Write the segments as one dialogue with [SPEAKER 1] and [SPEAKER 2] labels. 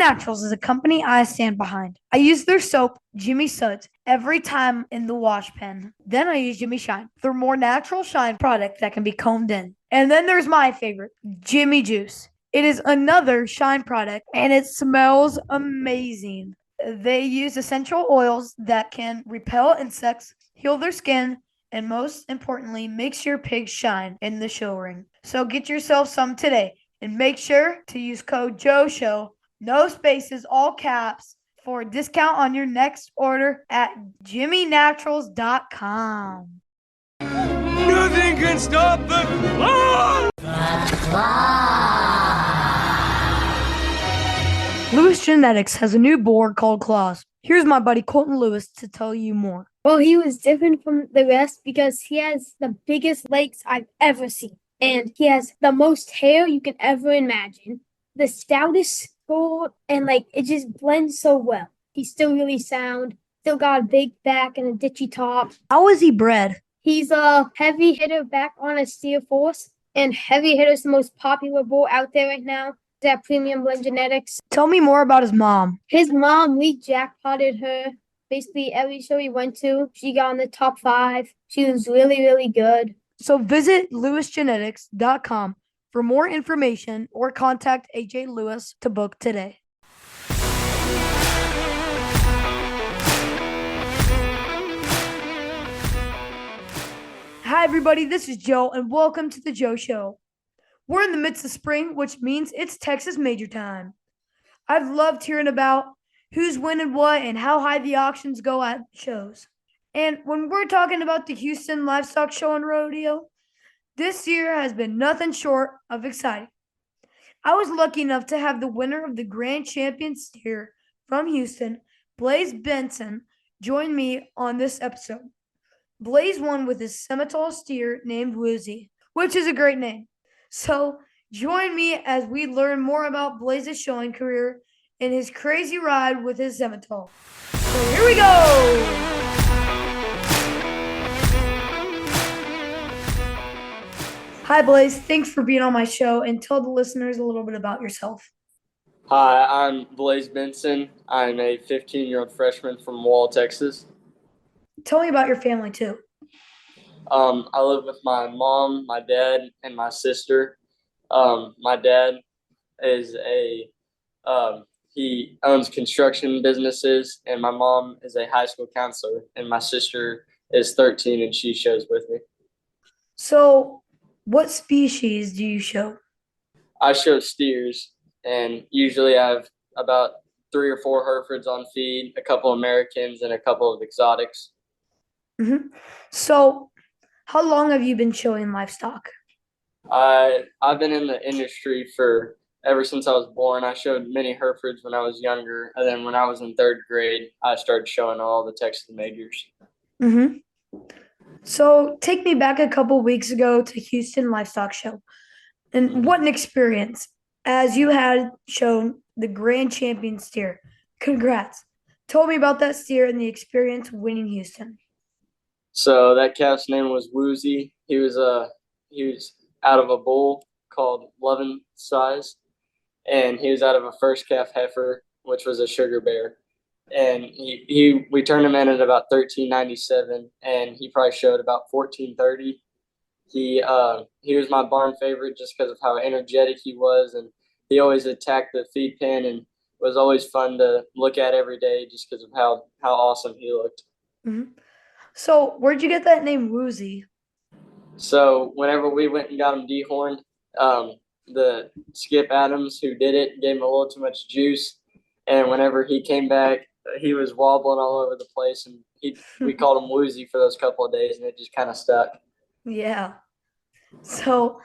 [SPEAKER 1] Naturals is a company I stand behind. I use their soap, Jimmy Suds, every time in the wash pen. Then I use Jimmy Shine, their more natural shine product that can be combed in. And then there's my favorite, Jimmy Juice. It is another shine product and it smells amazing. They use essential oils that can repel insects, heal their skin, and most importantly, makes your pigs shine in the show ring. So get yourself some today and make sure to use code JOESHOW, no spaces, all caps, for a discount on your next order at jimmynaturals.com.
[SPEAKER 2] Nothing can stop the claw!
[SPEAKER 1] Lewis Genetics has a new board called Claws. Here's my buddy Colton Lewis to tell you more.
[SPEAKER 3] Well, he was different from the rest because he has the biggest legs I've ever seen. And he has the most hair you can ever imagine. The stoutest skull, and it just blends so well. He's still really sound, still got a big back and a ditchy top.
[SPEAKER 1] How was he bred?
[SPEAKER 3] He's a heavy hitter back on a steer force, and heavy hitter's the most popular bull out there right now. That Premium Blend Genetics.
[SPEAKER 1] Tell me more about his mom.
[SPEAKER 3] His mom, we jackpotted her. Basically, every show we went to, she got in the top 5. She was really, really good.
[SPEAKER 1] So visit lewisgenetics.com for more information or contact AJ Lewis to book today. Hi, everybody. This is Joe, and welcome to the Joe Show. We're in the midst of spring, which means it's Texas Major time. I've loved hearing about who's winning what and how high the auctions go at shows. And when we're talking about the Houston Livestock Show and Rodeo, this year has been nothing short of exciting. I was lucky enough to have the winner of the Grand Champion steer from Houston, Blaize Benson, join me on this episode. Blaize won with his Simmental steer named Woozy, which is a great name. So join me as we learn more about Blaize's showing career and his crazy ride with his Simmental. So here we go! Hi, Blaize. Thanks for being on my show, and tell the listeners a little bit about yourself.
[SPEAKER 4] Hi, I'm Blaize Benson. I'm a 15-year-old freshman from Wall, Texas.
[SPEAKER 1] Tell me about your family, too.
[SPEAKER 4] I live with my mom, my dad, and my sister. My dad is he owns construction businesses, and my mom is a high school counselor, and my sister is 13, and she shows with me.
[SPEAKER 1] So, what species do you show?
[SPEAKER 4] I show steers, and usually I have about 3 or 4 Herefords on feed, a couple Americans, and a couple of exotics.
[SPEAKER 1] Mm-hmm. So, how long have you been showing livestock?
[SPEAKER 4] I've been in the industry for ever since I was born. I showed many Herefords when I was younger, and then when I was in 3rd grade, I started showing all the Texas majors.
[SPEAKER 1] Mm-hmm. So, take me back a couple weeks ago to Houston Livestock Show. And what an experience, as you had shown the Grand Champion steer. Congrats. Tell me about that steer and the experience winning Houston.
[SPEAKER 4] So that calf's name was Woozy. He was out of a bull called Lovin' Size, and he was out of a first calf heifer, which was a sugar bear. And we turned him in at about 13.97, and he probably showed about 14.30. He was my barn favorite just because of how energetic he was, and he always attacked the feed pen and was always fun to look at every day just because of how awesome he looked.
[SPEAKER 1] Mm-hmm. So, where'd you get that name, Woozy?
[SPEAKER 4] So, whenever we went and got him dehorned, the Skip Adams who did it gave him a little too much juice, and whenever he came back, he was wobbling all over the place, and we called him Woozy for those couple of days, and it just kind of stuck.
[SPEAKER 1] Yeah. So,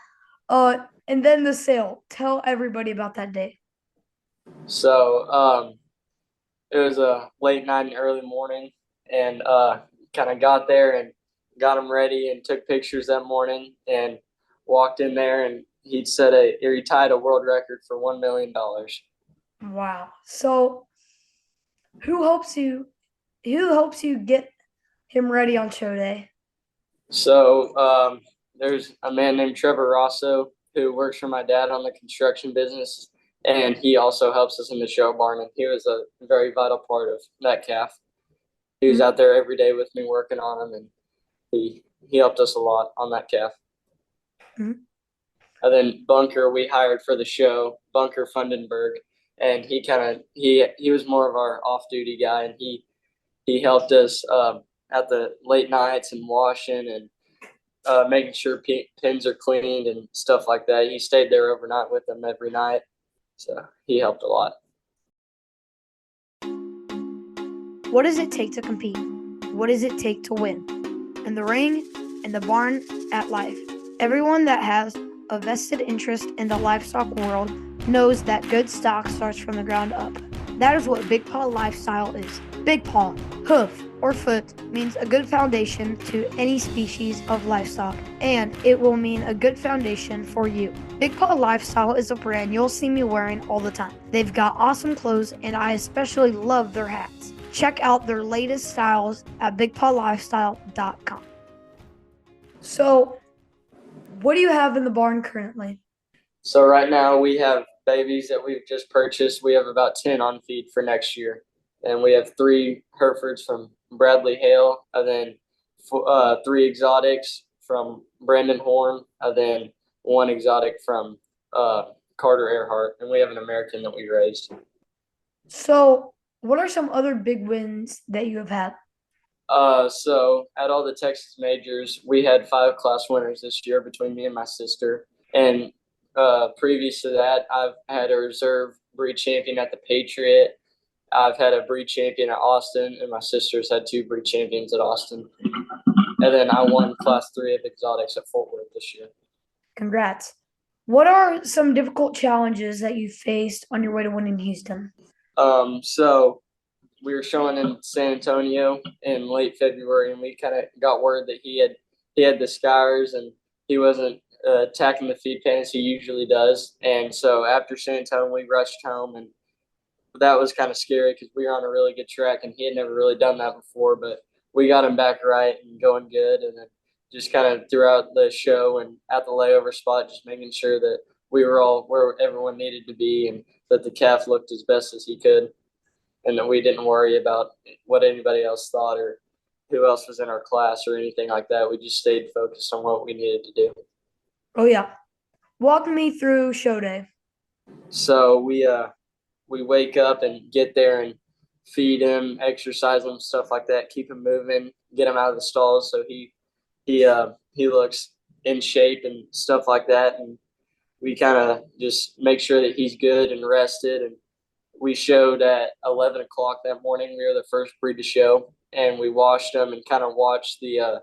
[SPEAKER 1] and then the sale. Tell everybody about that day.
[SPEAKER 4] So, it was a late night and early morning, and kind of got there and got him ready and took pictures that morning and walked in there, and he tied a world record for $1 million.
[SPEAKER 1] Wow. So who helps you get him ready on show day?
[SPEAKER 4] So there's a man named Trevor Rosso who works for my dad on the construction business, and he also helps us in the show barn, and he was a very vital part of that calf. He was out there every day with me working on him, and he helped us a lot on that calf.
[SPEAKER 1] Mhm.
[SPEAKER 4] And then Bunker, we hired for the show, Bunker Fundenberg, and he was more of our off duty guy, and he helped us at the late nights and washing and making sure pins are cleaned and stuff like that. He stayed there overnight with them every night, so he helped a lot.
[SPEAKER 1] What does it take to compete? What does it take to win? In the ring, in the barn, at life. Everyone that has a vested interest in the livestock world knows that good stock starts from the ground up. That is what Big Paw lifestyle is. Big paw, hoof, or foot means a good foundation to any species of livestock, and it will mean a good foundation for you. Big Paw Lifestyle is a brand you'll see me wearing all the time. They've got awesome clothes, and I especially love their hats. Check out their latest styles at bigpawlifestyle.com. So, what do you have in the barn currently?
[SPEAKER 4] So right now we have babies that we've just purchased. We have about 10 on feed for next year, and we have 3 Herefords from Bradley Hale, and then 3 exotics from Brandon Horn, and then 1 exotic from Carter Earhart, and we have an American that we raised.
[SPEAKER 1] So, what are some other big wins that you have had?
[SPEAKER 4] So at all the Texas majors, we had 5 class winners this year between me and my sister. And previous to that, I've had a reserve breed champion at the Patriot. I've had a breed champion at Austin, and my sister's had 2 breed champions at Austin. And then I won class 3 of exotics at Fort Worth this year.
[SPEAKER 1] Congrats. What are some difficult challenges that you faced on your way to winning Houston?
[SPEAKER 4] So we were showing in San Antonio in late February, and we kind of got word that he had the scours and he wasn't attacking the feed pen as he usually does. And so after San Antonio, we rushed home, and that was kind of scary because we were on a really good track, and he had never really done that before. But we got him back right and going good, and then just kind of throughout the show and at the layover spot, just making sure that we were all where everyone needed to be, and that the calf looked as best as he could, and that we didn't worry about what anybody else thought or who else was in our class or anything like that. We just stayed focused on what we needed to do.
[SPEAKER 1] Oh, yeah. Walk me through show day.
[SPEAKER 4] So we wake up and get there and feed him, exercise him, stuff like that, keep him moving, get him out of the stalls so he looks in shape and stuff like that. And we kind of just make sure that he's good and rested. And we showed at 11 o'clock that morning. We were the first breed to show, and we washed him and kind of watched the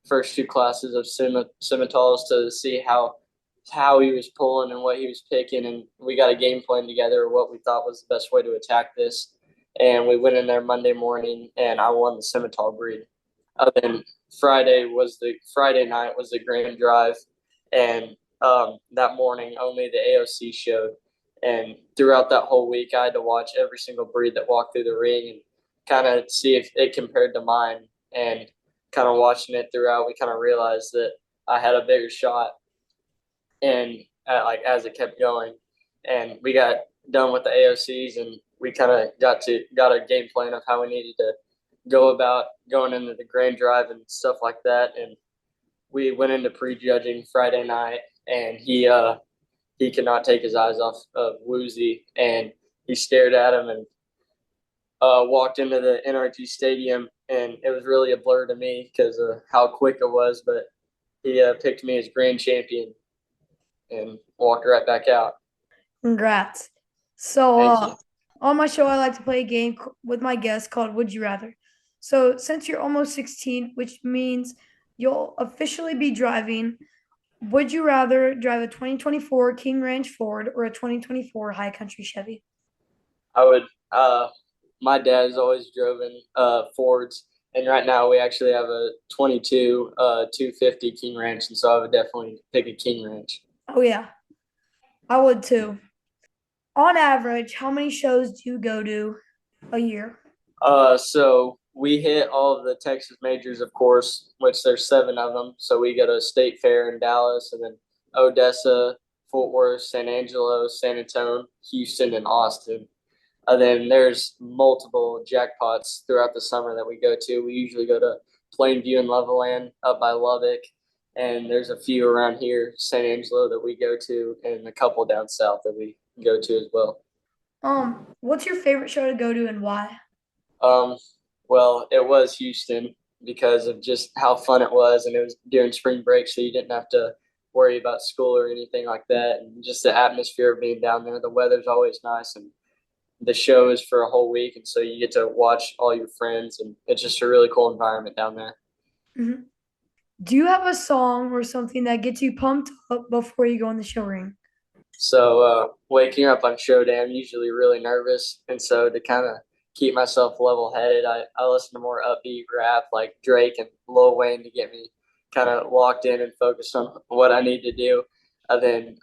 [SPEAKER 4] first 2 classes of Simmentals to see how he was pulling and what he was picking. And we got a game plan together, what we thought was the best way to attack this. And we went in there Monday morning, and I won the Simmental breed. Then Friday night was the grand drive, and that morning only the AOC showed. And throughout that whole week, I had to watch every single breed that walked through the ring and kind of see if it compared to mine. And kind of watching it throughout, we kind of realized that I had a bigger shot. And as it kept going, and we got done with the AOCs, and we kind of got a game plan of how we needed to go about going into the grand drive and stuff like that. And we went into prejudging Friday night, and he could not take his eyes off of Woozy, and he stared at him and walked into the NRG stadium, and it was really a blur to me because of how quick it was, but he picked me as grand champion and walked right back out.
[SPEAKER 1] Congrats. So,
[SPEAKER 4] Thank you.
[SPEAKER 1] on my show, I like to play a game with my guests called Would You Rather. So, since you're almost 16, which means you'll officially be driving, would you rather drive a 2024 King Ranch Ford or a 2024 High Country Chevy?
[SPEAKER 4] I would. My dad's always driven Fords, and right now we actually have a 22 250 King Ranch, and so I would definitely pick a King Ranch.
[SPEAKER 1] Oh, yeah. I would too. On average, how many shows do you go to a year?
[SPEAKER 4] So we hit all of the Texas majors, of course, which there's 7 of them. So we go to State Fair in Dallas, and then Odessa, Fort Worth, San Angelo, San Antonio, Houston, and Austin. And then there's multiple jackpots throughout the summer that we go to. We usually go to Plainview and Levelland up by Lubbock. And there's a few around here, San Angelo, that we go to, and a couple down south that we go to as well.
[SPEAKER 1] What's your favorite show to go to and why?
[SPEAKER 4] Um, well, it was Houston because of just how fun it was, and it was during spring break, so you didn't have to worry about school or anything like that, and just the atmosphere of being down there. The weather's always nice, and the show is for a whole week, and so you get to watch all your friends, and it's just a really cool environment down there.
[SPEAKER 1] Hmm. Do you have a song or something that gets you pumped up before you go in the show ring?
[SPEAKER 4] So waking up on show day, I'm usually really nervous, and so to kind of keep myself level-headed, I listen to more upbeat rap like Drake and Lil Wayne to get me kind of locked in and focused on what I need to do. And then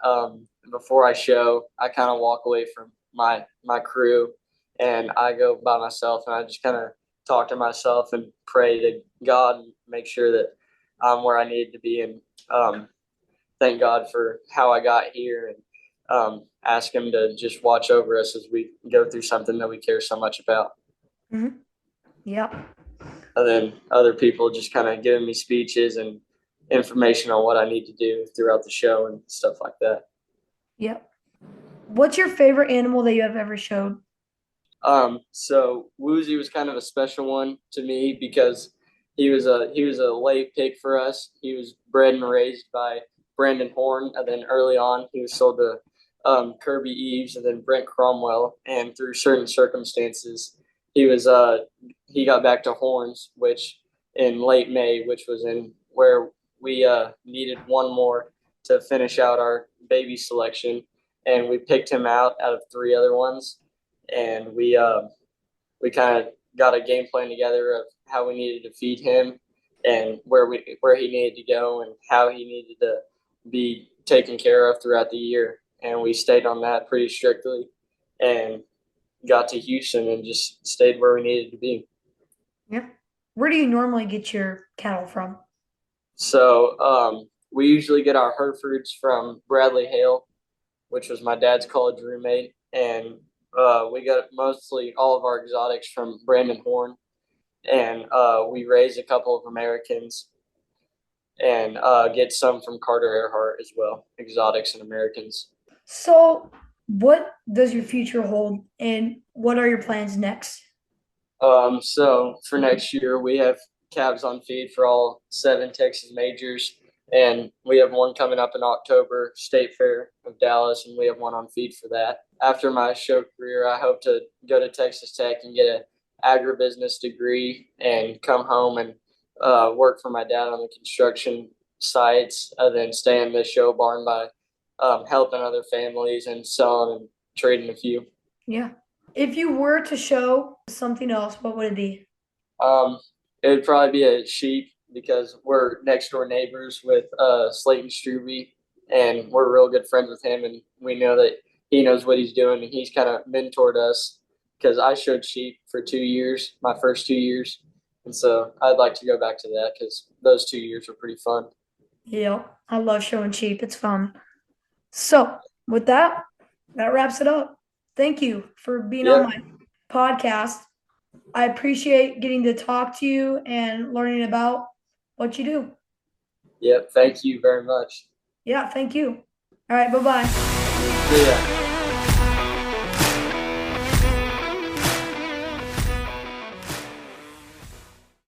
[SPEAKER 4] before I show, I kind of walk away from my crew, and I go by myself, and I just kind of talk to myself and pray to God and make sure that I'm where I need to be, and thank God for how I got here, and ask him to just watch over us as we go through something that we care so much about.
[SPEAKER 1] Hmm. Yeah.
[SPEAKER 4] And then other people just kind of giving me speeches and information on what I need to do throughout the show and stuff like that.
[SPEAKER 1] Yep. What's your favorite animal that you have ever showed?
[SPEAKER 4] So Woozy was kind of a special one to me because he was a late pick for us. He was bred and raised by Brandon Horn, and then early on he was sold to Kirby Eves and then Brent Cromwell. And through certain circumstances, he got back to Horns, which in late May, which was in where we needed one more to finish out our baby selection, and we picked him out of three other ones, and we kind of got a game plan together of how we needed to feed him and where he needed to go and how he needed to be taken care of throughout the year. And we stayed on that pretty strictly and got to Houston and just stayed where we needed to be.
[SPEAKER 1] Yeah. Where do you normally get your cattle from?
[SPEAKER 4] So we usually get our Herefords from Bradley Hale, which was my dad's college roommate, and we got mostly all of our exotics from Brandon Horn, and we raise a couple of Americans and get some from Carter Earhart as well, exotics and Americans.
[SPEAKER 1] So, what does your future hold, and what are your plans next?
[SPEAKER 4] So for next year, we have calves on feed for all 7 Texas majors, and we have one coming up in October, State Fair of Dallas, and we have one on feed for that. After my show career, I hope to go to Texas Tech and get an agribusiness degree and come home and work for my dad on the construction sites, and then stay in the show barn by helping other families and selling and trading a few.
[SPEAKER 1] Yeah. If you were to show something else, what would it be?
[SPEAKER 4] It would probably be a sheep because we're next door neighbors with Slayton Struby, and we're real good friends with him, and we know that he knows what he's doing, and he's kind of mentored us because I showed sheep for 2 years, my first 2 years, and so I'd like to go back to that because those 2 years were pretty fun.
[SPEAKER 1] Yeah, I love showing sheep. It's fun. So, with that, that wraps it up. Thank you for being on
[SPEAKER 4] Yeah,
[SPEAKER 1] my podcast. I appreciate getting to talk to you and learning about what you do.
[SPEAKER 4] yeah, thank you very much.
[SPEAKER 1] Yeah, thank you. All right, bye bye.
[SPEAKER 4] See ya.